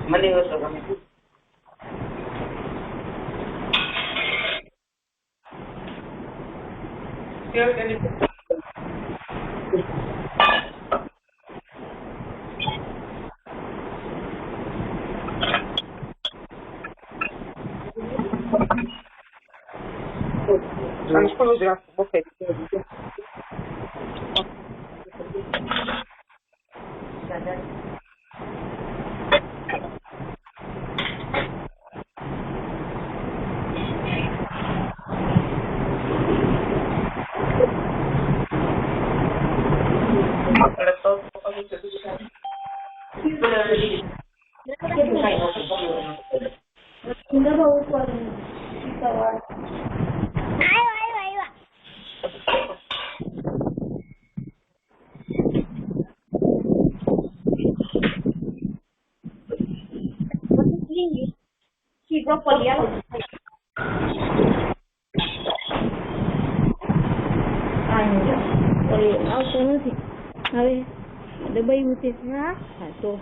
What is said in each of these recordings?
Mending usah kami. Ada bayi mutisnya, satu.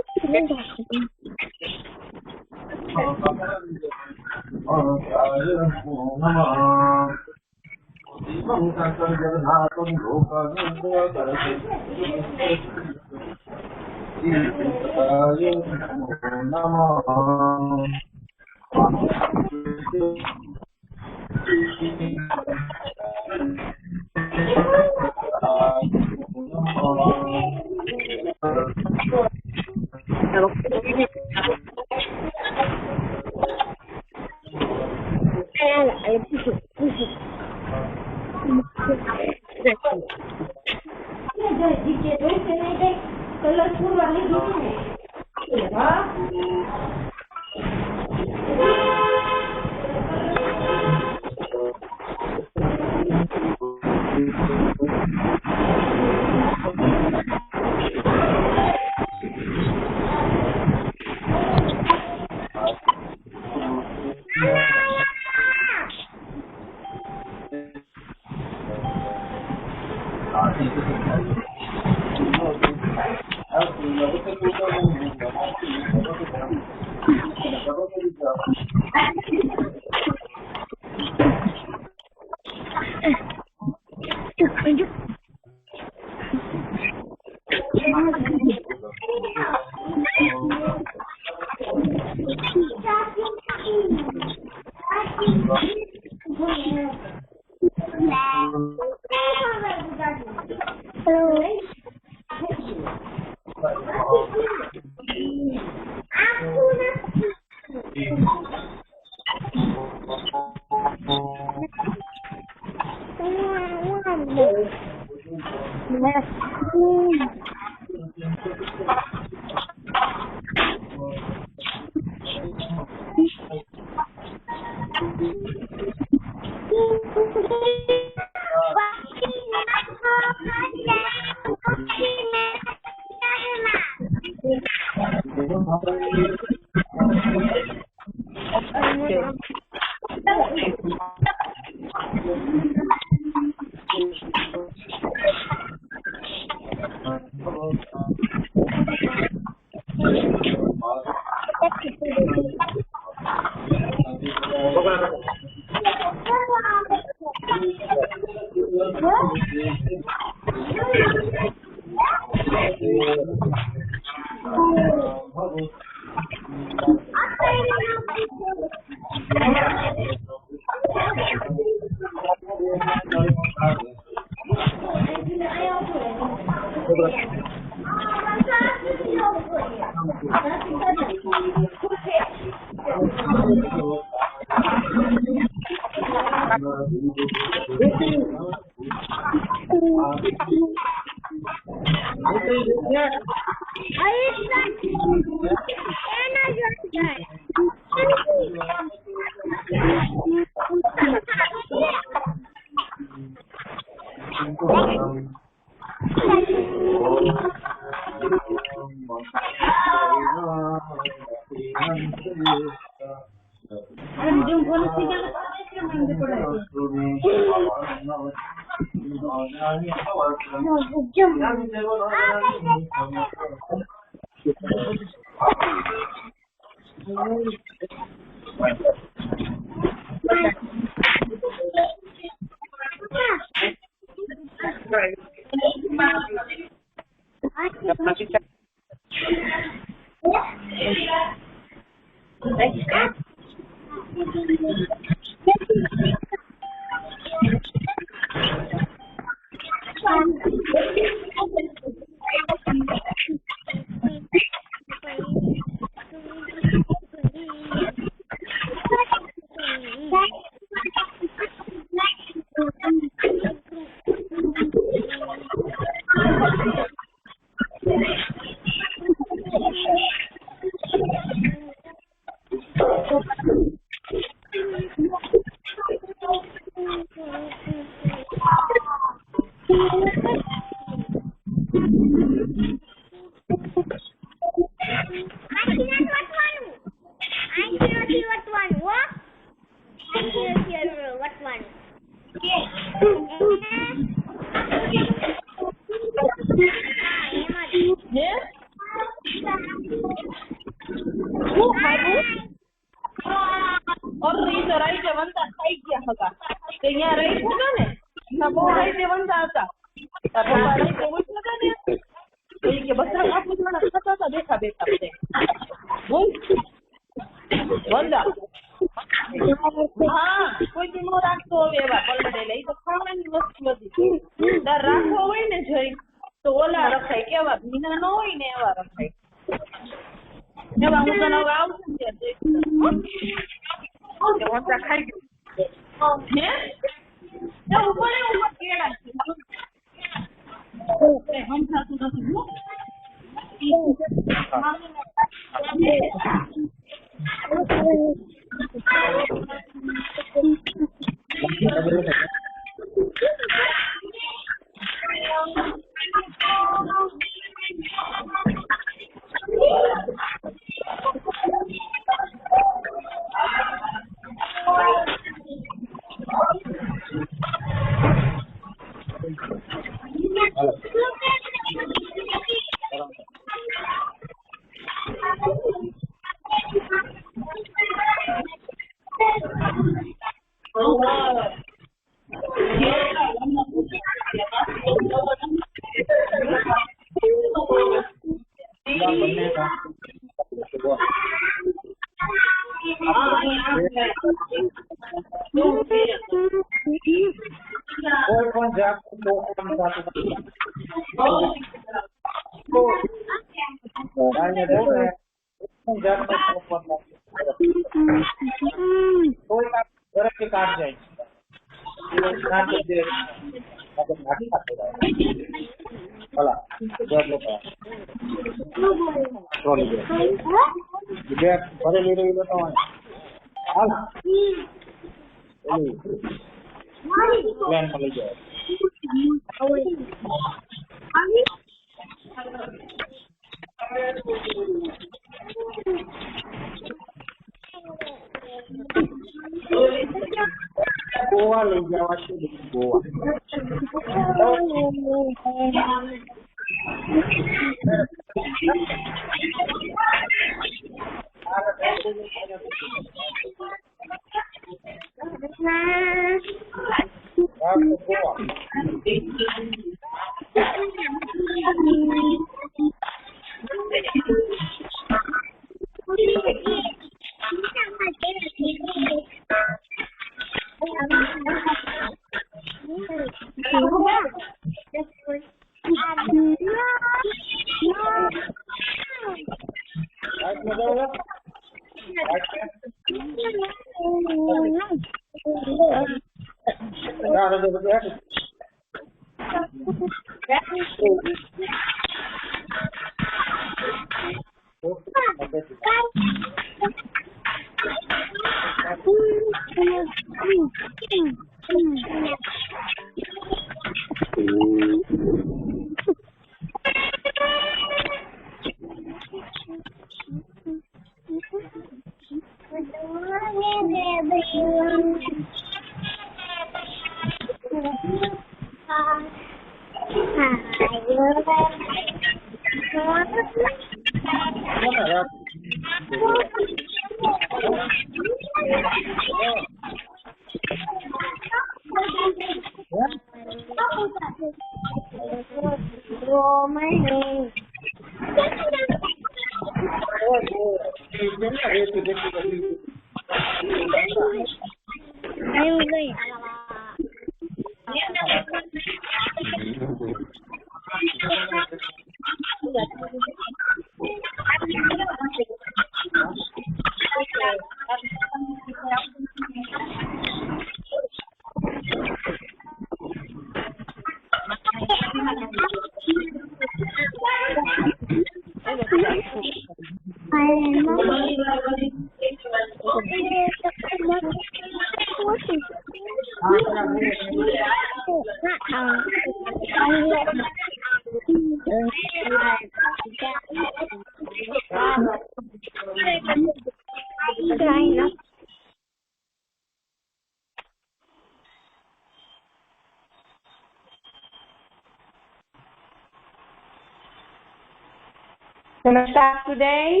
Namaskar today.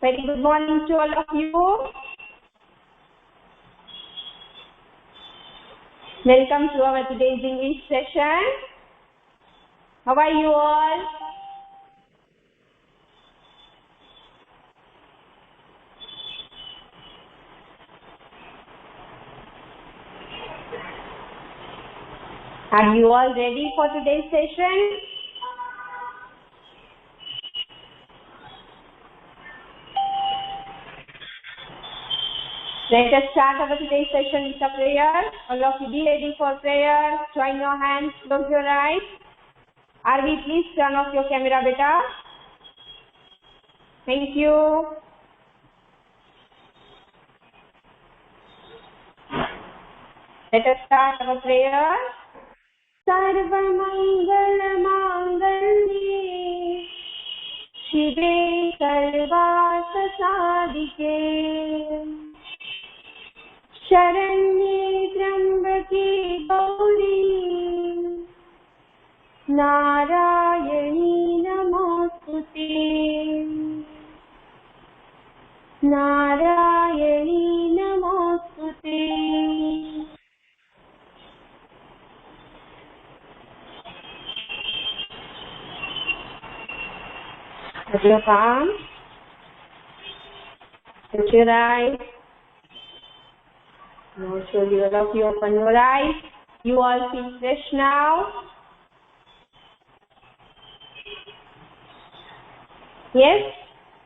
Very good morning to all of you. Welcome to our today's English session. How are you all? Are you all ready for today's session? Let us start our today's session with a prayer. All of you be ready for prayer. Join your hands, close your eyes. Arvi, please turn off your camera, beta. Thank you. Let us start our prayer. Sarvamangalamangale Shive Sarvasasādike शरण्ये त्र्यंबके गौरी नारायणी नमोस्तुते नारायणी नमोस्तुते Put your palm, put your eyes. Now slowly all of you open your eyes. You all feel fresh now. Yes?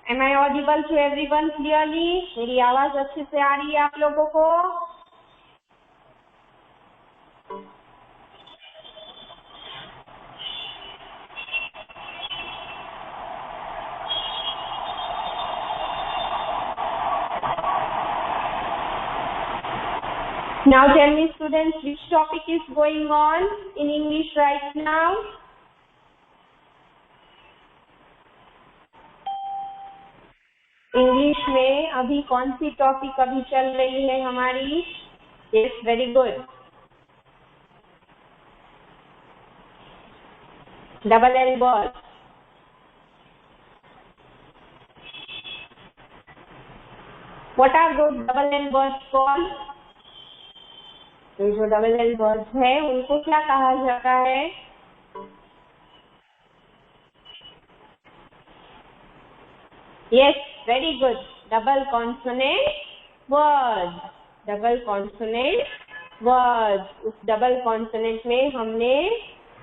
Am I audible to everyone clearly? मेरी आवाज अच्छे से आ रही है आप लोगों को? Now tell me students, which topic is going on in English right now? English में अभी कौन सी टॉपिक अभी चल रही है हमारी? Yes, very good. Double L words. What are those double L words called? ये जो डबल एल वर्ड्स है उनको क्या कहा जाता है? Yes, very good. Double consonant words. Double consonant words. उस डबल कॉन्सोनेंट में हमने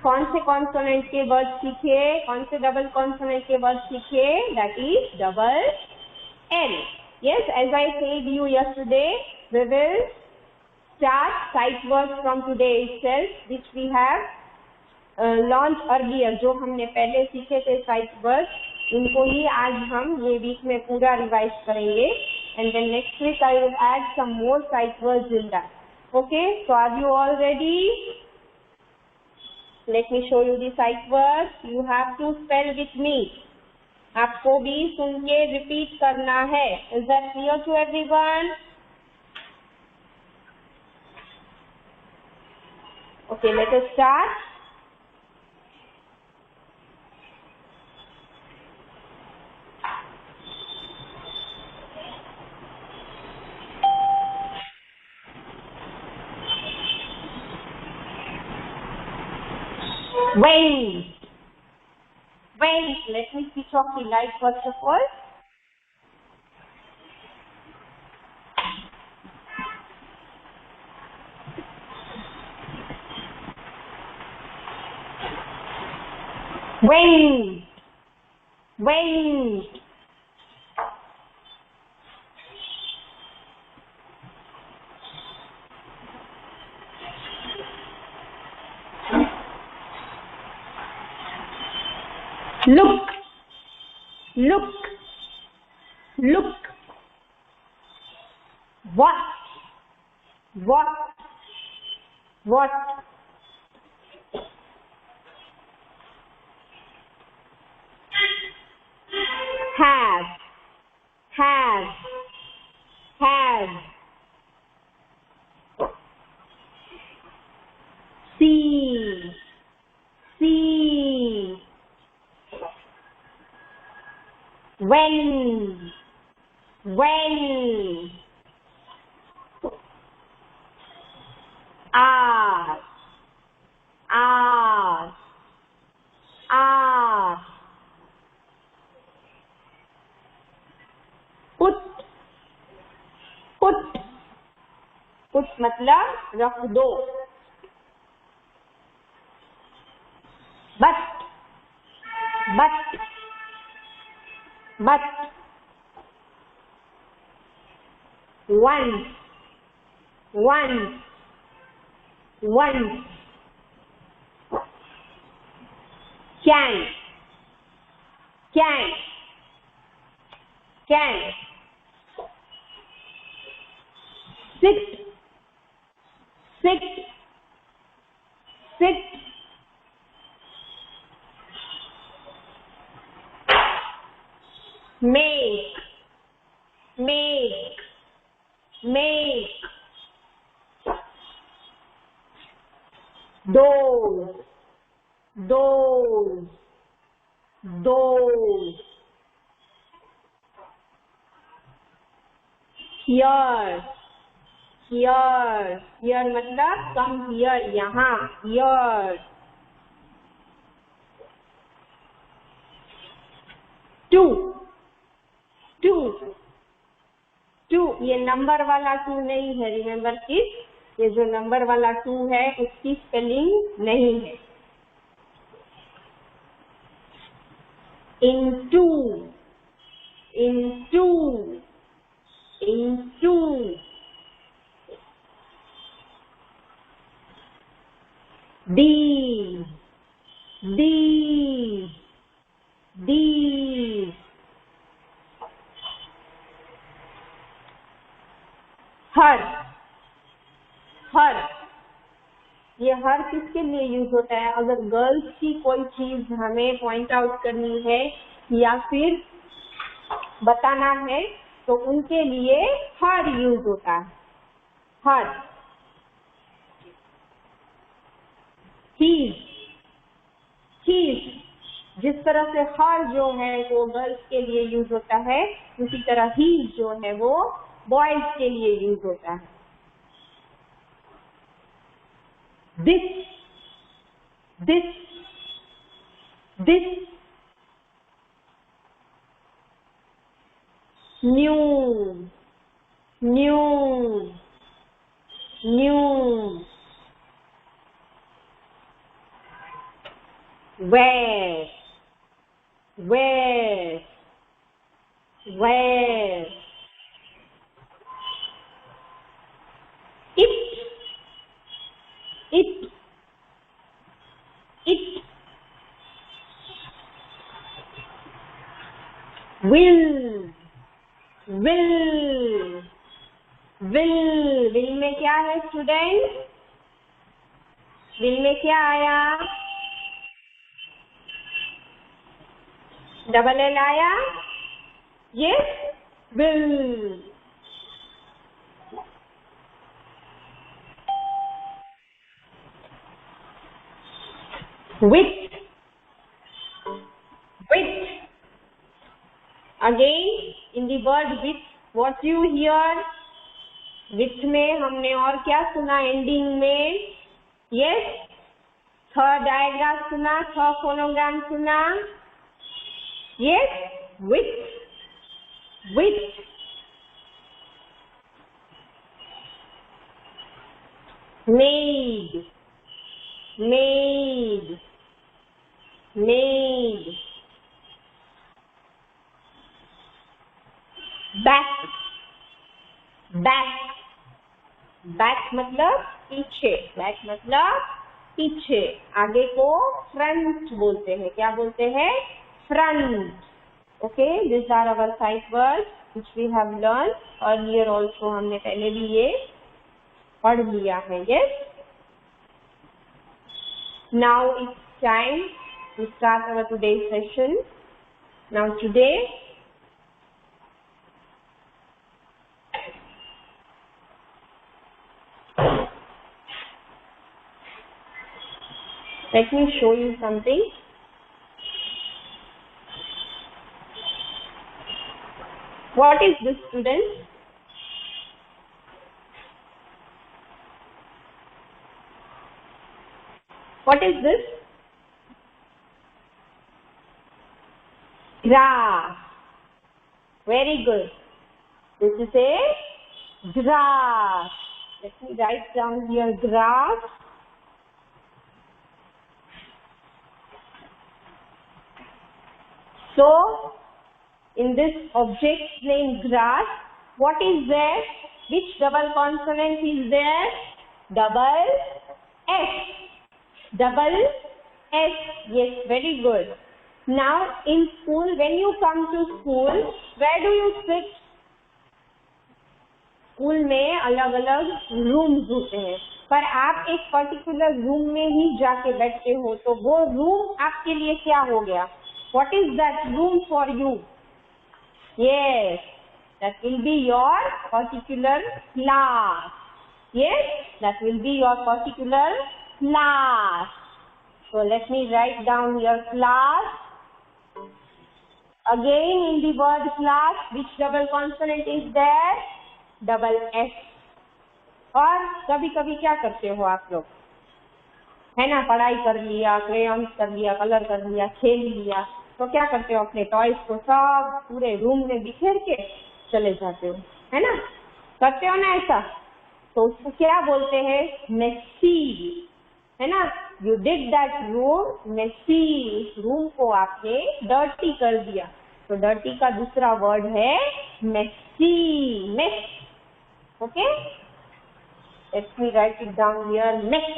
कौन से कॉन्सोनेंट के वर्ड सीखे? कौन से डबल कॉन्सोनेंट के वर्ड सीखे? That is double L. Yes, as I said you yesterday, we will start sight words from today itself, which we have launched earlier. जो हमने पहले सीखे थे sight words, इनको ही आज हम ये वीक में पूरा रिवाइज करेंगे and then next week I will add some more sight words in that. Okay, so are you all ready? Let me show you the sight words. You have to spell with me. आपको भी सुन के repeat करना है। Is that clear to everyone? Okay, let us start. Wait, let me switch off the light first of all. Wait. Look. What? Have. See. When. Are. Put मतलब रख दो। But once can sit make those here मतलब come here, यहाँ here। To ये number वाला to नहीं है, remember kids, ये जो नंबर वाला टू है उसकी स्पेलिंग नहीं है। into these हर ये हर किसके लिए यूज होता है? अगर गर्ल्स की कोई चीज हमें पॉइंट आउट करनी है या फिर बताना है तो उनके लिए हर यूज होता है। हर हीज जिस तरह से हर जो है वो गर्ल्स के लिए यूज होता है, उसी तरह हीज जो है वो बॉयज के लिए यूज होता है। this new where will, will, will में क्या है स्टूडेंट? will में क्या आया? डबल एल आया? Yes, will. With, with. Again, in the word with, what you hear? With में हमने और क्या सुना एंडिंग में? यस, थ डायग्राम सुना, थ फोनोग्राम सुना. Yes, with, with. Made, made, made. Back, back, back मतलब पीछे, back मतलब पीछे. आगे को front बोलते हैं. क्या बोलते हैं? Front. Okay, these are our 5 words which we have learned earlier also. हमने पहले भी ये पढ़ लिया है. Yes. Now it's time to start our today's session. Now today let me show you something. What is this, students? What is this? Grass. Very good. This is a grass. Let me write down here grass. So, in this object named grass, what is there? Which double consonant is there? Double S. Double S. Yes, very good. Now, in school, when you come to school, where do you sit? School में अलग अलग rooms होते हैं, पर आप एक particular room में ही जाके बैठते हो, तो वो रूम आपके लिए क्या हो गया? What is that room for you? Yes, that will be your particular class. Yes, that will be your particular class. So let me write down your class. Again, in the word class, which double consonant is there? Double S. और कभी कभी क्या करते हो आप लोग, है ना? पढ़ाई कर लिया, क्रेयॉन्स कर लिया, कलर कर लिया, खेल लिया, तो क्या करते हो? अपने टॉयज को सब पूरे रूम में बिखेर के चले जाते हो, है ना? करते हो ना ऐसा? तो उसको क्या बोलते हैं? मेसी, है ना? You did that room messy. Room को आपने डर्टी कर दिया, तो डर्टी का दूसरा वर्ड है messy. Mess. Okay, let me write it down here. Mess.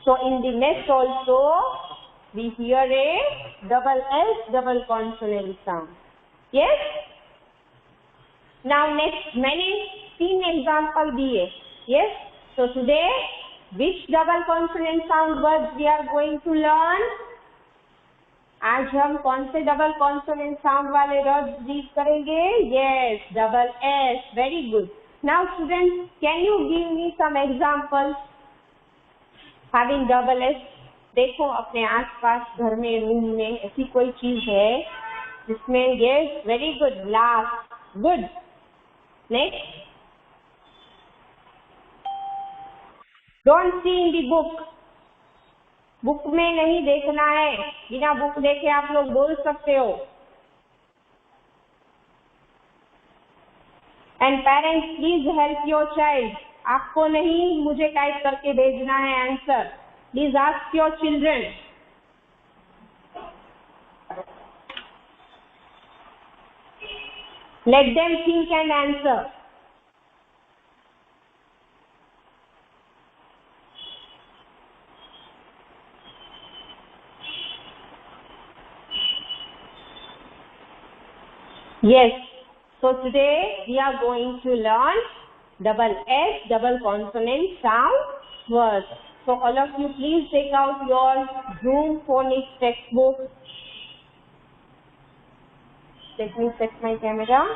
So in the mess also we hear a double S double consonant sound. Yes. Now next, मैंने 3 example दिए. Yes. So today which double consonant sound words we are going to learn? आज हम कौन से double consonant sound वाले words read करेंगे? Yes, double S. Very good. Now students, can you give me some examples having double S? देखो अपने आसपास घर में, रूम में ऐसी कोई चीज है जिसमें yes, very good, glass. Good. Next, don't see in the book. Book में नहीं देखना है, बिना बुक देखे आप लोग बोल सकते हो. And parents please help your child. आपको नहीं मुझे टाइप करके भेजना है answer. Please ask your children. Let them think and answer. Yes. So today we are going to learn double S, double consonant sound words. So all of you please take out your Zoom phonics textbook. Let me set my camera.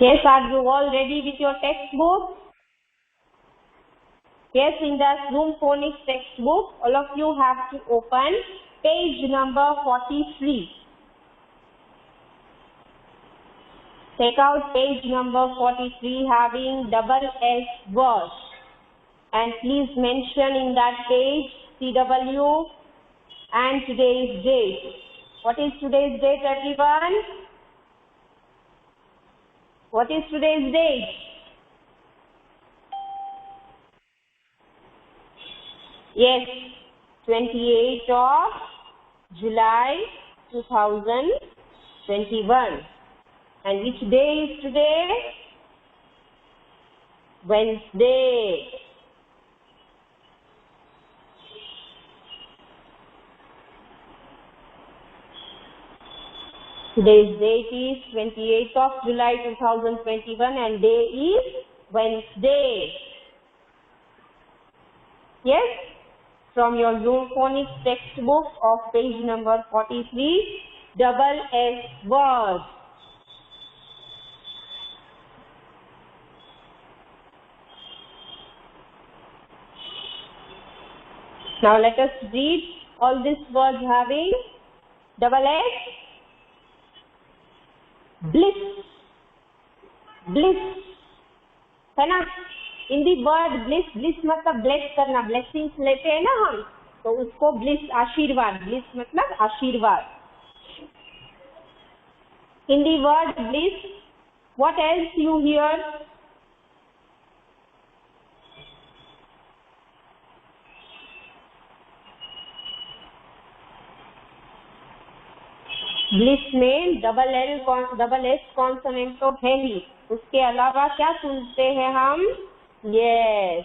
Yes, are you all ready with your textbook? Yes, in the Zoom phonics textbook, all of you have to open page number 43. Take out page number 43 having double S words. And please mention in that page CW and today's date. What is today's date, everyone? What is today's date? Yes, 28th of July 2021. And which day is today? Wednesday. Today's date is 28th of July 2021 and day is Wednesday. Yes? From your Zoom phonics textbook of page number 43, double S words. Now let us read all these words having double S. Bliss, bliss, है ना? In the word bliss, bliss मतलब bless करना, blessings लेते हैं ना हम, तो उसको bliss आशीर्वाद, bliss मतलब आशीर्वाद. In the word bliss, what else you hear? Bliss में डबल एस कॉन्सोनेंट तो है ही, उसके अलावा क्या सुनते हैं हम? Yes,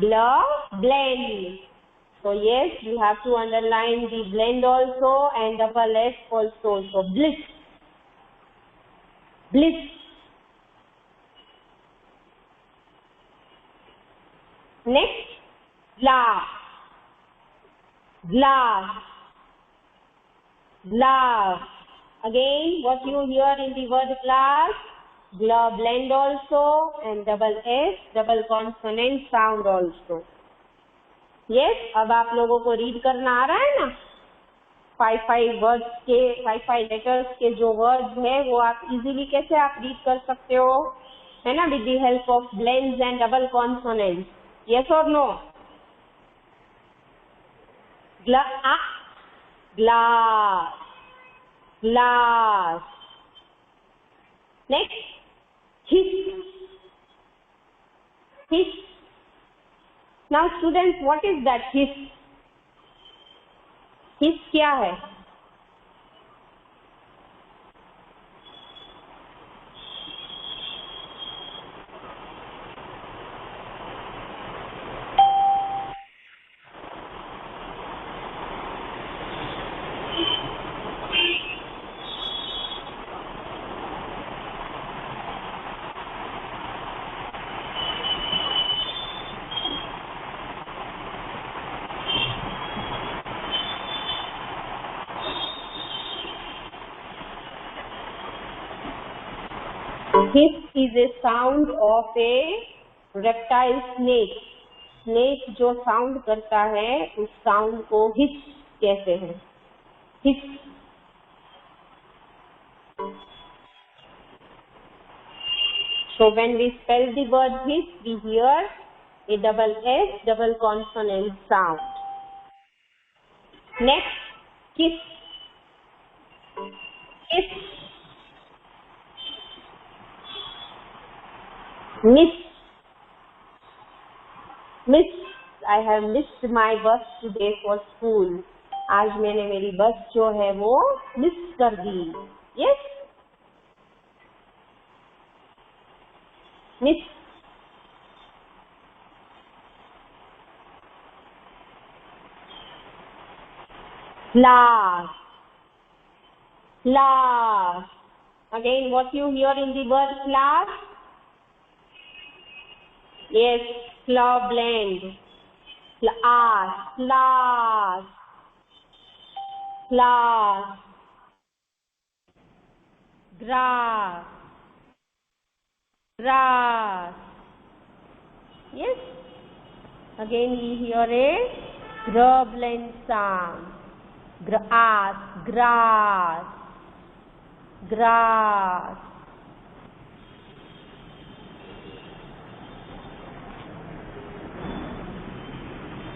blend. So yes, you have to underline the blend also and double S also. So bliss, bliss. Next, glass, glass. Glass. Again, what you hear in the word glass? Blend also and double S, double consonant sound also. Yes, अब आप लोगों को read करना आ रहा है ना? 5 words के 5 letters के जो वर्ड्स है वो आप इजीली कैसे आप रीड कर सकते हो, है ना? With the help of blends and double consonants. Yes और no? Glass, glass. Next, hiss, hiss. Now students, what is that hiss? Hiss क्या है? Hiss is a sound of a reptile snake. Snake जो sound करता है उस sound को हिस कहते हैं, हिस। So when we spell the word hiss, we hear a double S, double consonant sound. Next, kiss. Kiss. Miss. Miss. I have missed my bus today for school. आज मैंने मेरी बस जो है वो मिस कर दी। Yes. Miss. Class. Class. Again, what you hear in the word class? Yes, claw blend. Class, class, class. Grass, grass. Yes. Again, we hear a gr blend sound. Grass, grass, grass.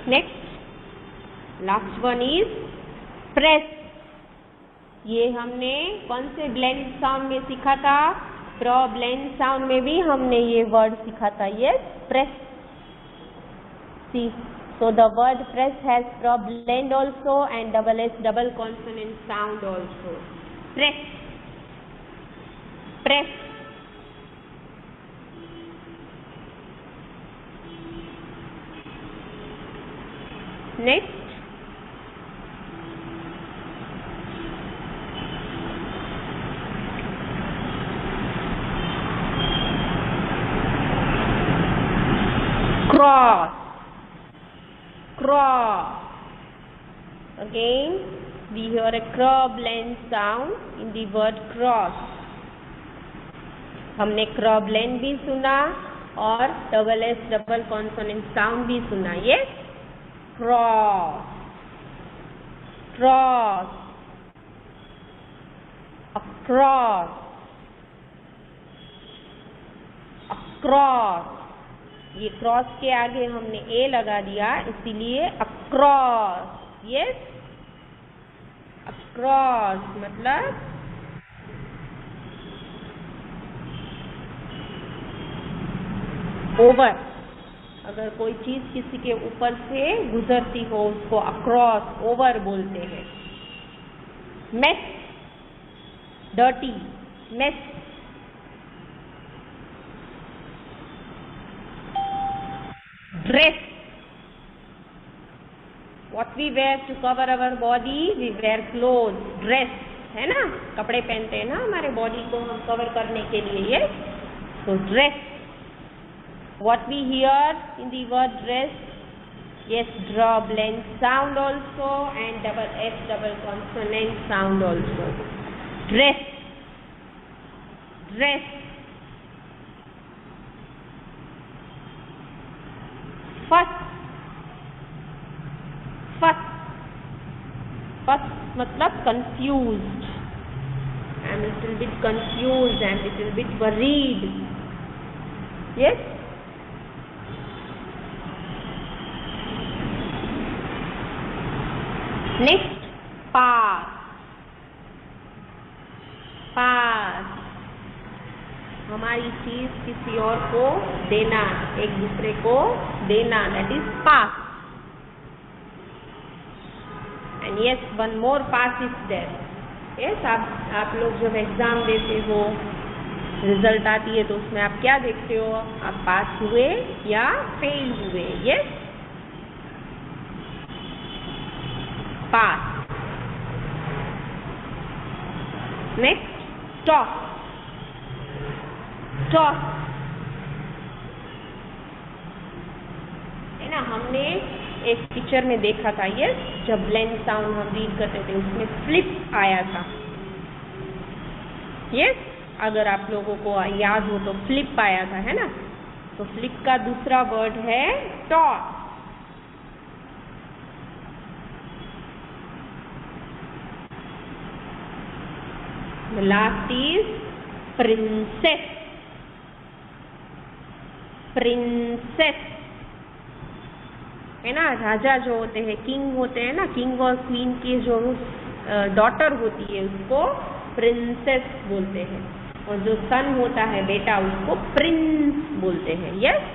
Next, last one is press. ये हमने कौन से blend sound में सीखा था? Pro blend sound में भी हमने ये वर्ड सीखा था। Yes, press. See, so the word press has pro blend also and double S double consonant sound also. Press, press. Next, cross, cross. Again, we hear a cr blend sound in the word cross. हमने cr blend भी सुना और double S double consonant sound भी सुना। ये cross, cross, across, across। ये cross के आगे हमने ए लगा दिया, इसीलिए अक्रॉस। यस, अक्रॉस मतलब ओवर। अगर कोई चीज किसी के ऊपर से गुजरती हो उसको अक्रॉस, ओवर बोलते हैं। Mess, dirty, mess. Dress. What we wear to cover our body, we wear clothes. Dress, है ना? कपड़े पहनते हैं ना हमारे बॉडी को हम कवर करने के लिए। ये so dress. What we hear in the word dress? Yes, draw blend sound also and double S double consonant sound also. Dress, dress. Fuss, fuss, fuss मतलब confused. I'm a little bit confused. I'm a little bit worried. Yes. Next, pass, pass. हमारी चीज किसी और को देना, एक दूसरे को देना, that is pass. And yes, one more pass is there. Yes, आप लोग जब एग्जाम देते हो, रिजल्ट आती है तो उसमें आप क्या देखते हो? आप पास हुए या फेल हुए। यस, पास। नेक्स्ट, टॉस, टॉस है ना? हमने एक पिक्चर में देखा था। यस, जब ब्लेंड साउंड हम रीड करते थे उसमें फ्लिप आया था। यस, अगर आप लोगों को याद हो तो फ्लिप आया था, है ना? तो फ्लिप का दूसरा वर्ड है toss. The last is princess. Princess है ना, राजा जो होते हैं, किंग होते हैं ना, किंग और क्वीन की जो डॉटर होती है उसको प्रिंसेस बोलते हैं, और जो सन होता है बेटा उसको प्रिंस बोलते हैं। Yes,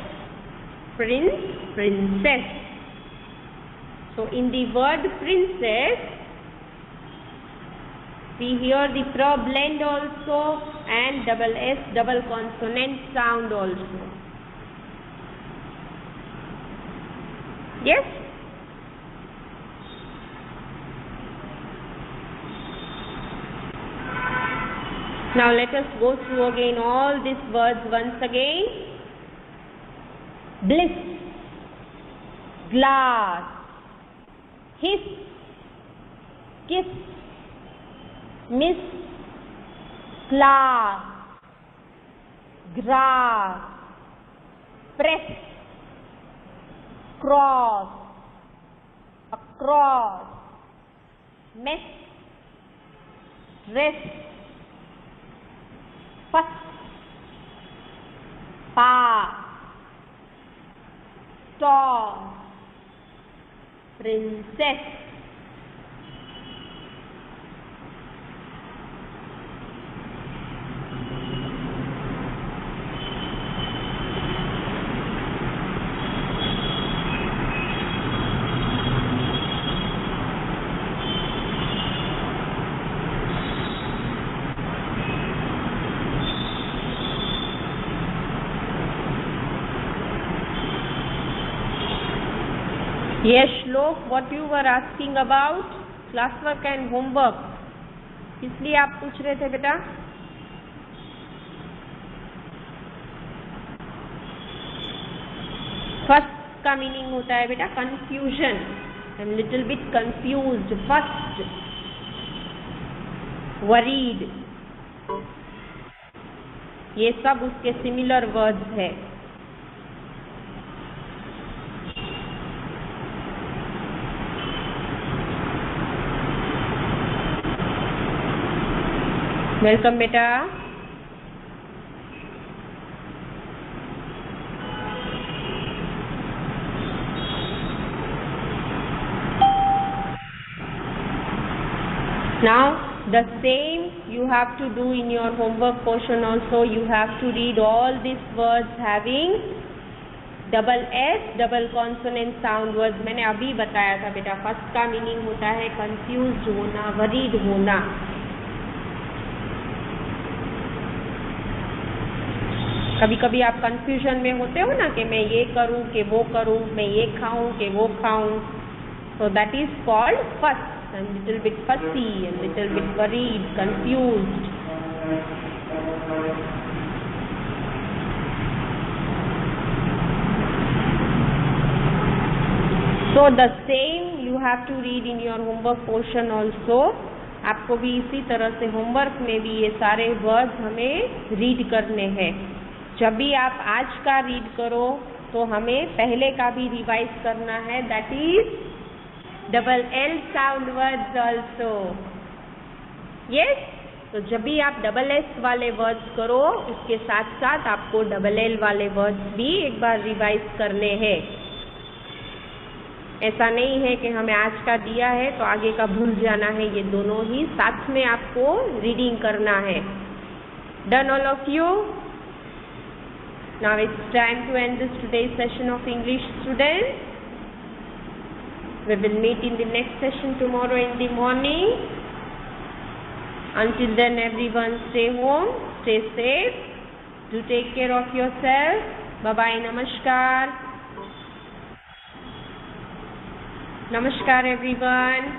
Prince, princess. So in the word princess we hear the pr blend also and double s double consonant sound also. Yes? Now let us go through again all these words once again. Bliss, glass, hiss, kiss, miss, class, grass, press, cross, across, mess, dress, fuss, pass, toss, princess. Yes, Shlok, what you were asking about classwork and homework, इसलिए आप पूछ रहे थे बेटा? First का meaning होता है बेटा confusion. I am little bit confused. First, worried, ये सब उसके सिमिलर वर्ड्स है। वेलकम बेटा। Now the same you have to do in your homework portion also. You have to read all these words having double s double consonant sound words. मैंने अभी बताया था बेटा, फर्स्ट का मीनिंग होता है कंफ्यूज्ड होना, वरीड होना। कभी कभी आप कंफ्यूजन में होते हो ना कि मैं ये करूं कि वो करूं, मैं ये खाऊं कि वो खाऊं, so that is called fuss. I'm little bit fussy, I'm little bit worried, confused. So the same you have to read in your homework portion also. आपको भी इसी तरह से होमवर्क में भी ये सारे वर्ड्स हमें रीड करने हैं। जब भी आप आज का रीड करो तो हमें पहले का भी रिवाइज करना है, that is double L sound words also. Yes, तो जब भी आप डबल एस वाले वर्ड्स करो उसके साथ साथ आपको डबल एल वाले वर्ड्स भी एक बार रिवाइज करने हैं। ऐसा नहीं है कि हमें आज का दिया है तो आगे का भूल जाना है, ये दोनों ही साथ में आपको रीडिंग करना है। Done all of you? Now it's time to end this today's session of English, students. We will meet in the next session tomorrow in the morning. Until then, everyone stay home, stay safe, do take care of yourself. Bye-bye, namaskar. Namaskar everyone.